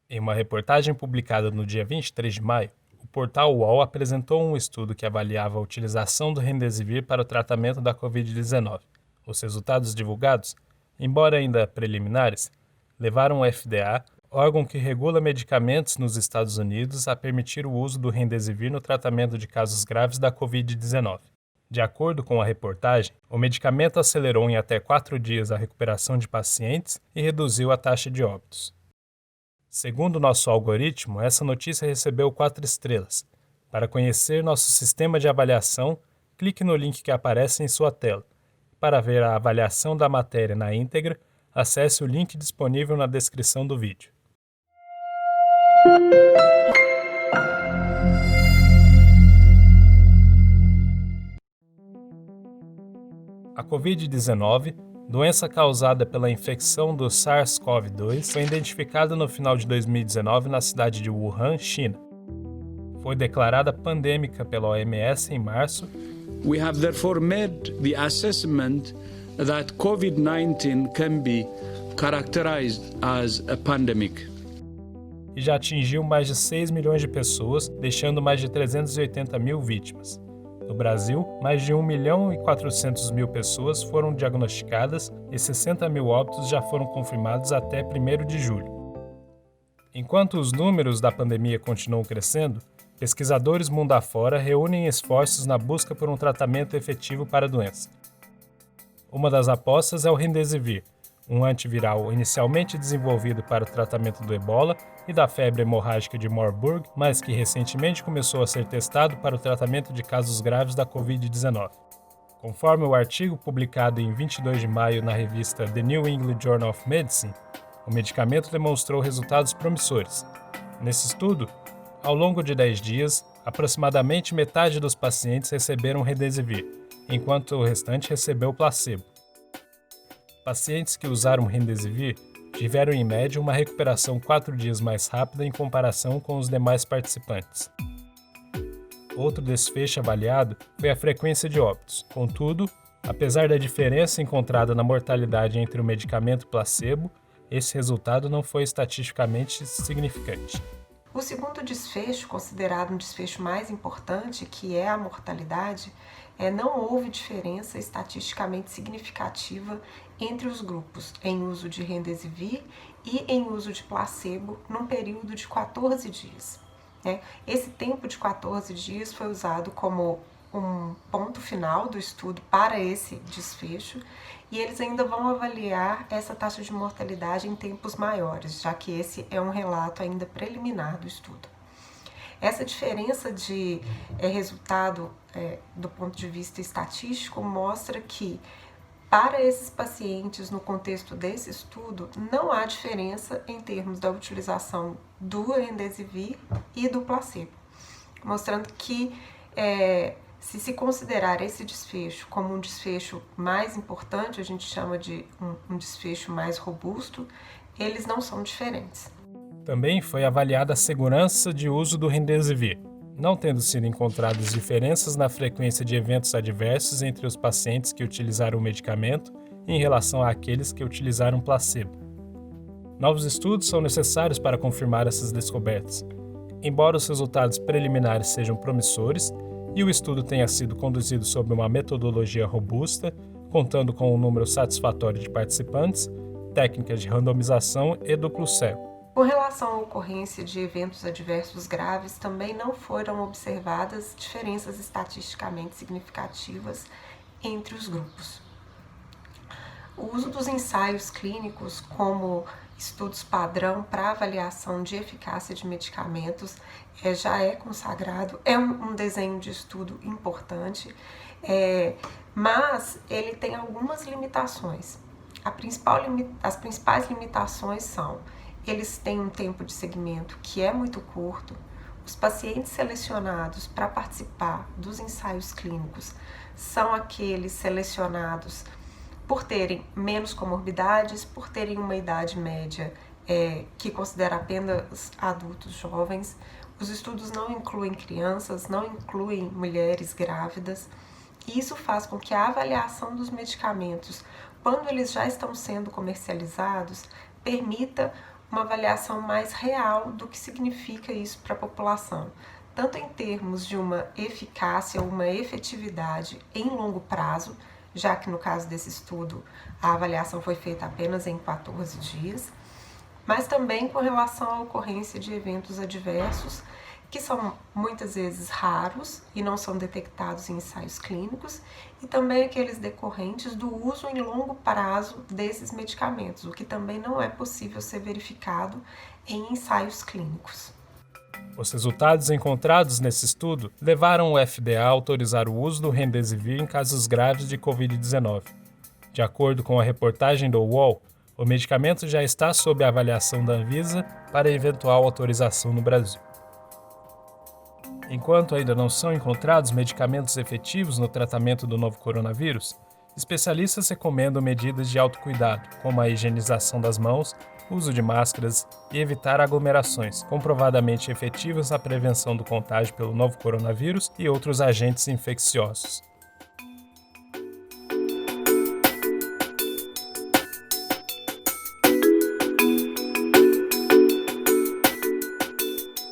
Em uma reportagem publicada no dia 23 de maio, o portal UOL apresentou um estudo que avaliava a utilização do Remdesivir para o tratamento da Covid-19. Os resultados divulgados, embora ainda preliminares, levaram o FDA, órgão que regula medicamentos nos Estados Unidos, a permitir o uso do Remdesivir no tratamento de casos graves da Covid-19. De acordo com a reportagem, o medicamento acelerou em até 4 dias a recuperação de pacientes e reduziu a taxa de óbitos. Segundo nosso algoritmo, essa notícia recebeu 4 estrelas. Para conhecer nosso sistema de avaliação, clique no link que aparece em sua tela. Para ver a avaliação da matéria na íntegra, acesse o link disponível na descrição do vídeo. A Covid-19, doença causada pela infecção do SARS-CoV-2, foi identificada no final de 2019 na cidade de Wuhan, China. Foi declarada pandêmica pela OMS em março. We have therefore made the assessment that COVID-19 can be characterized as a pandemic. E já atingiu mais de 6 milhões de pessoas, deixando mais de 380 mil vítimas. No Brasil, mais de 1 milhão e 400 mil pessoas foram diagnosticadas e 60 mil óbitos já foram confirmados até 1º de julho. Enquanto os números da pandemia continuam crescendo, pesquisadores mundo afora reúnem esforços na busca por um tratamento efetivo para a doença. Uma das apostas é o Remdesivir, um antiviral inicialmente desenvolvido para o tratamento do Ebola e da febre hemorrágica de Marburg, mas que recentemente começou a ser testado para o tratamento de casos graves da Covid-19. Conforme o artigo publicado em 22 de maio na revista The New England Journal of Medicine, o medicamento demonstrou resultados promissores. Nesse estudo, ao longo de 10 dias, aproximadamente metade dos pacientes receberam Remdesivir, enquanto o restante recebeu placebo. Pacientes que usaram Remdesivir tiveram em média uma recuperação 4 dias mais rápida em comparação com os demais participantes. Outro desfecho avaliado foi a frequência de óbitos. Contudo, apesar da diferença encontrada na mortalidade entre o medicamento e o placebo, esse resultado não foi estatisticamente significante. O segundo desfecho, considerado um desfecho mais importante, que é a mortalidade, não houve diferença estatisticamente significativa entre os grupos em uso de Remdesivir e em uso de placebo num período de 14 dias. Esse tempo de 14 dias foi usado como um ponto final do estudo para esse desfecho e eles ainda vão avaliar essa taxa de mortalidade em tempos maiores, já que esse é um relato ainda preliminar do estudo. Essa diferença de resultado do ponto de vista estatístico mostra que para esses pacientes, no contexto desse estudo, não há diferença em termos da utilização do Remdesivir e do placebo, mostrando que se considerar esse desfecho como um desfecho mais importante, a gente chama de um desfecho mais robusto, eles não são diferentes. Também foi avaliada a segurança de uso do Remdesivir, não tendo sido encontradas diferenças na frequência de eventos adversos entre os pacientes que utilizaram o medicamento em relação àqueles que utilizaram placebo. Novos estudos são necessários para confirmar essas descobertas. Embora os resultados preliminares sejam promissores e o estudo tenha sido conduzido sob uma metodologia robusta, contando com um número satisfatório de participantes, técnicas de randomização e duplo cego. Com relação à ocorrência de eventos adversos graves, também não foram observadas diferenças estatisticamente significativas entre os grupos. O uso dos ensaios clínicos como estudos padrão para avaliação de eficácia de medicamentos já é consagrado, é um desenho de estudo importante, mas ele tem algumas limitações. As principais limitações são: eles têm um tempo de segmento que é muito curto, os pacientes selecionados para participar dos ensaios clínicos são aqueles selecionados por terem menos comorbidades, por terem uma idade média que considera apenas adultos jovens. Os estudos não incluem crianças, não incluem mulheres grávidas. E isso faz com que a avaliação dos medicamentos, quando eles já estão sendo comercializados, permita uma avaliação mais real do que significa isso para a população, tanto em termos de uma eficácia ou uma efetividade em longo prazo, já que no caso desse estudo a avaliação foi feita apenas em 14 dias, mas também com relação à ocorrência de eventos adversos, que são muitas vezes raros e não são detectados em ensaios clínicos, e também aqueles decorrentes do uso em longo prazo desses medicamentos, o que também não é possível ser verificado em ensaios clínicos. Os resultados encontrados nesse estudo levaram o FDA a autorizar o uso do Remdesivir em casos graves de Covid-19. De acordo com a reportagem do UOL, o medicamento já está sob a avaliação da Anvisa para eventual autorização no Brasil. Enquanto ainda não são encontrados medicamentos efetivos no tratamento do novo coronavírus, especialistas recomendam medidas de autocuidado, como a higienização das mãos, uso de máscaras e evitar aglomerações, comprovadamente efetivas na prevenção do contágio pelo novo coronavírus e outros agentes infecciosos.